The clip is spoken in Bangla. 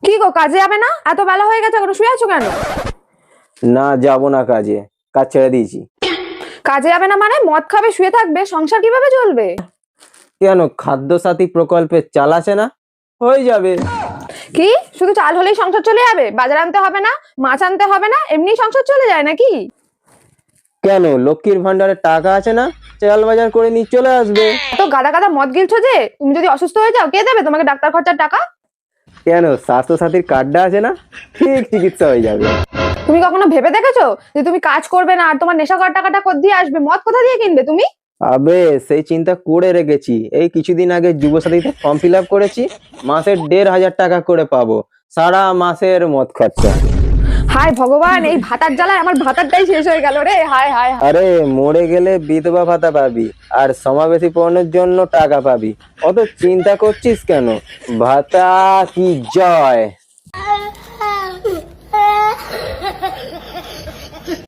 কি গো, কাজে যাবে না? এত বেলা হয়ে গেছে, এখনো শুয়ে আছো কেন? না, যাবো না কাজে, কাজ ছেড়ে দিয়েছি। কাজে যাবে না মানে মদ খাবে, শুয়ে থাকবে, সংসার কিভাবে চলবে? কেন, খাদ্য সাথী প্রকল্পে চাল আছে না, হয়ে যাবে। কি শুধু চাল হলেই সংসার চলে যাবে? বাজার আনতে হবে না, মাছ আনতে হবে না, এমনি সংসার চলে যায় নাকি? কেন, লক্ষ্মীর ভান্ডারে টাকা আছে না, চাল বাজার করে নিয়ে চলে আসবে। এত গাদা গাদা মদ গিলছো যে, তুমি যদি অসুস্থ হয়ে যাও কে দেবে তোমাকে ডাক্তার খরচার টাকা? কেন, স্বাস্থ্য সাথীর কার্ডটা আছে না, ঠিক চিকিৎসা হয়ে যাবে। তুমি কখনো ভেবে দেখেছো যে তুমি কাজ করবে না আর তোমার নেশা করার টাকাটা কোথা দিয়ে আসবে? মদ কোথা দিয়ে কিনবে তুমি? আবে, সেই চিন্তা করে রেখেছি। এই কিছুদিন আগে যুবসাথীতে ফর্ম ফিল আপ করেছি, মাসে 1,500 টাকা করে পাবো, সারা মাসের মদ খরচা। হায় ভগবান, এই ভাতার জ্বালায় আমার ভাতারটাই শেষ হয়ে গেল রে। হায় হায় হায়। আরে, মরে গেলে বিধবা ভাতা পাবি আর সমাবেশী পূরণের জন্য টাকা পাবি, অত চিন্তা করছিস কেন? ভাতা কি জয়।